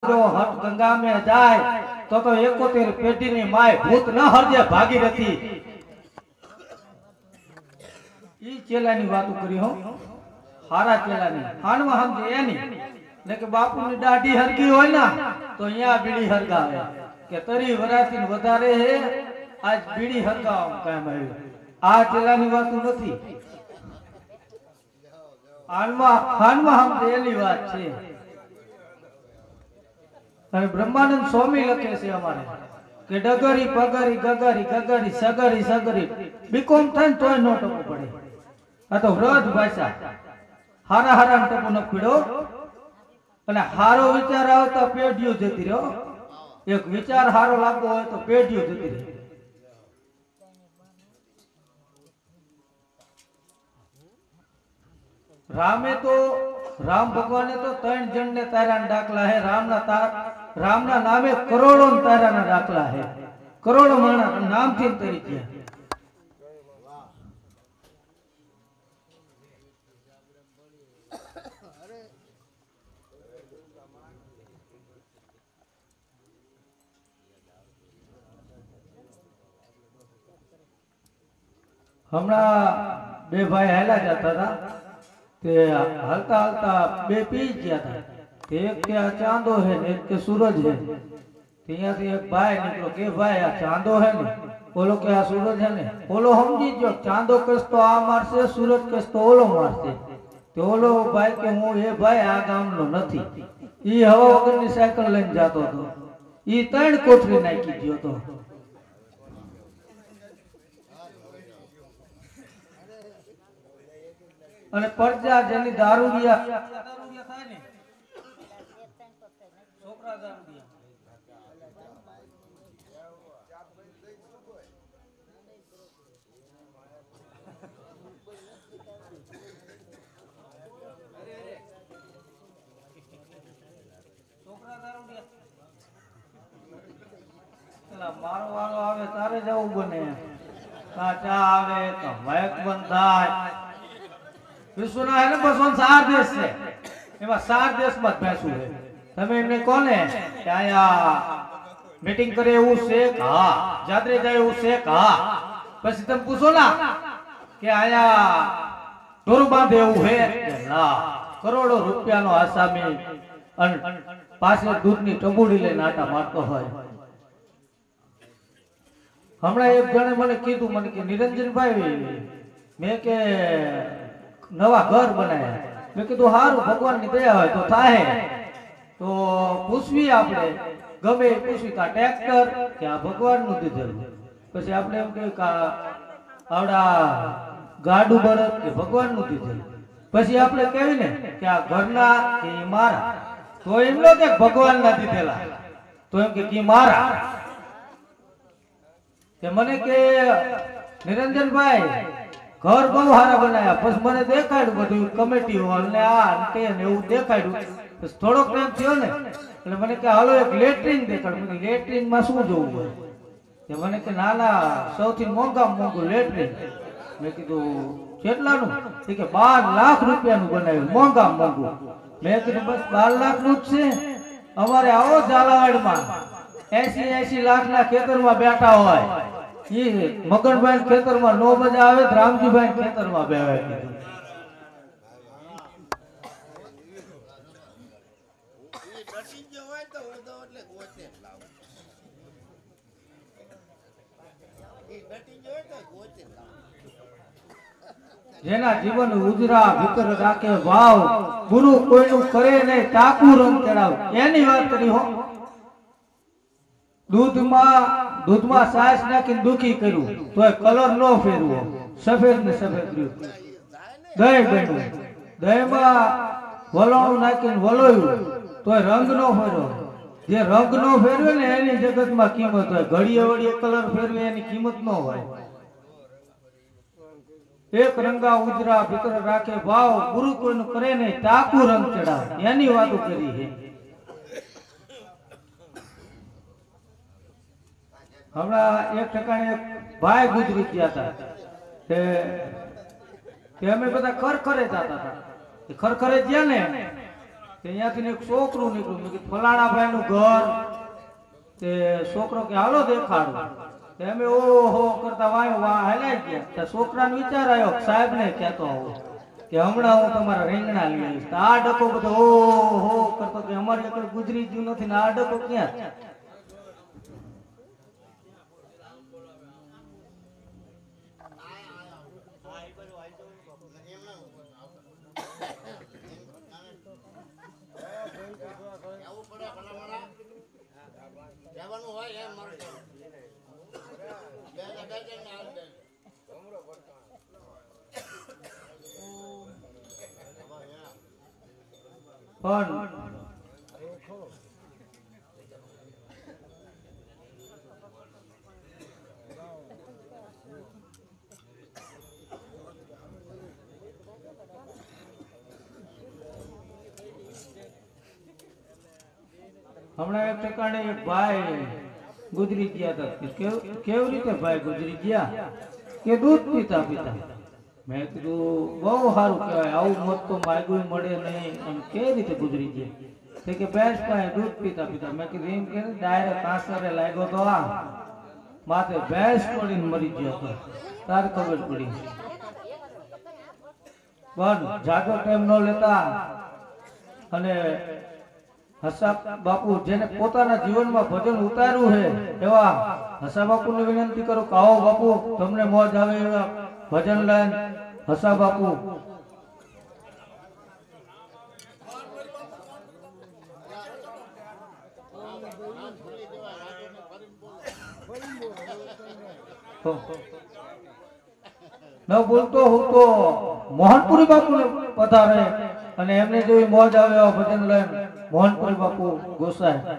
जो हट गंगा में जाए तो 71 पेटी नी माय भूत न हरजे भागीरथी ई चेलानी वातो करी हो हारा चेलानी हाणवा हमजे एनी ने के बापूनी दाढ़ी हरगी होय ना तो यहाँ बीड़ी हरगावे के तरी वराती वधारे है आज बीड़ी हरगाव कायम आव्यो आ चेलानी वातो नथी हाणवा हमजे एनी वात छे अरे ब्रह्मानंद स्वामी लखे से हमारे के डगरी पगरी गगरी गगरी सगरी सगरी बीकॉम थन तोय नो टपो पड़े आ तो व्रज भाषा हारा हारा टपो न पीड़ो अने हारो विचार आवता पेढियो जती रहो एक विचार हारो लागो होय तो पेढियो जती रहे रामे तो राम भगवाने तो 3 जन ने तारा दाखला है रामना नामे करोड़ों तारा ना दाखला है करोड़ों माणा नाम थी तरी दिया हमणा बे भाई हेला जाता था ते हलता हलता बे पी गया था एक के चांदो है एक के सूरज है तिया से एक भाई निकलो के भाई आ चांदो है ने बोलो के आ सूरज है ने बोलो समझी जो चांदो कस तो आ मारसे सूरज कस तो ओलो मारसे तो ओलो भाई के हूं ए भाई आ गाम नो नथी ई हवा वगर नी साइकिल लઈને जातो तो ई 3 कोठरी नाखी गयो तो અને પરજા જેની દારૂડિયા થાય ને છોકરા દારૂડિયા છોકરા દારૂડિયા ચલા મારો વાળો આવે તારે જવું બને કાચા આવે તો વાયક બંધાય विश्वना है ना बसवन 4 देश से एमा 4 देश में भैंसू है તમે એમને કોને કે આયા મીટિંગ કરે એવું છે હા જાત્રે જાય એવું છે હા પછી તમે પૂછો ના કે આયા ઢોર બાંધે એવું છે કે ના કરોડો રૂપિયાનો આસામી અને પાછળ દૂધની ટબુડી લઈને આટા મારતો હોય હમણાં એક જણે મને કીધું મને કે નિરંજનભાઈ મેં કે नवा घर बनाया मैं कीधु हारू भगवान की दया होय तो थाय तो पूछवी आपणे गमे पूछवी का ट्रेक्टर के आ भगवान नु दीधेल પછી આપણે એમ કે કા આવડા ગાડું બળદ કે ભગવાન નું દીધેલ પછી આપણે કહેવી ને કે આ ઘરના કે મારા તો એમ નો કે ભગવાન ના દીધેલા તો એમ કે મારા કે મને કે નિરંજન ભાઈ घर बहु हारा बनाया बस मने देखाड्યું બધું કમિટી હોલ ને આ તે ને એવું દેખાડ્યું બસ થોડો ટાઈમ થયો ને એટલે મને કે હાલો એક લેટ્રિન દેખાડ મને લેટ્રિન માં શું જોવું હોય તે મને કે ના ના સૌથી મોંઘું લેટ્રિન મેં કીધું કેટલાનું તે કે 12 લાખ રૂપિયાનું બનાવ્યું મોંઘું મેં કીધું બસ 12 લાખ નું જ છે અમારે આવો ઝાલાવાડમાં 80 लाख ના ખેતરમાં બેઠા હોય ये मगनभाई खेतर में 9 बजे आवे रामजीभाई खेतर में बेवे जेना जीवन उजरा भीतर राखे भाव गुरु कोईनु करे नहीं टाकू रंग चढ़ाव एनी बात करी हो दूध में सास नाखी दुखी कर्यु तो कलर नो फेरवो सफेद ने सफेद कर्यु दही बन्यु दही में वलोणु नाखी वलोयु तो रंग नो फेरवो जे रंग नो फेरवे ने एनी जगत में कीमत होय घड़ीए वड़ीए कलर फेरवे एनी कीमत नो होय एक रंगा उजरा भीतर राखे भाव गुरु कोईनु करे ने टाकू रंग चढ़ाव एनी वातो करी है हमरा एक ठिकाने एक भाई गुजरी गया था ते हमें बता खरखरे जाता था खरखरे गया ने ત્યાંથી એક છોકરું નીકળ્યું. મેં કીધું ફલાણા ભાઈ નું ઘર. તે છોકરો કે હાલો દેખાડો. અમે ઓહો કરતા વાયો વાહ હલાઈ ગયા. તો છોકરાને વિચાર આવ્યો સાહેબ ને કહેતો આવો કે હમણાં હું તમારા રીંગણા લઈ આવીશ. આ ડકો બધો ઓહો કરતો કે અમારી આગળ ગુજરી ગયું નથી ને આ ડકો ક્યાં. પણ હમણાં એક ઠેકાણે એક ભાઈ ગુજરી ગયા હતા. કેવી રીતે ભાઈ ગુજરી ગયા કે દૂધ પીતા પીતા. મેં કીધું બહુ સારું કહેવાય, આવું મોત તો માગ્યું મળે નહીં. અને કેવી રીતે ગુજરી ગયા કે બેસ પાસે દૂધ પીતા પીતા. મેં કીધું એમ કે ડાયરેક્ટ કાંસરે લાગ્યો તો આ માથે ભેંસ પડીને મરી ગયો હતો. તારે ખબર પડી. પણ જાજો ટાઈમ ન લેતા અને હસા બાપુ જેને પોતાના જીવનમાં ભજન ઉતાર્યું છે એવા હસા બાપુને વિનંતી કરું કે આવો બાપુ તમને મોજ આવે એવા ભજન લઈને હસા બાપુ. ન બોલતો હું તો મોહનપુરી બાપુ ને પધારે અને એમને જેવી મોજ આવે એવા ભજન લઈને મોહનપુરી બાપુ ગોસાય.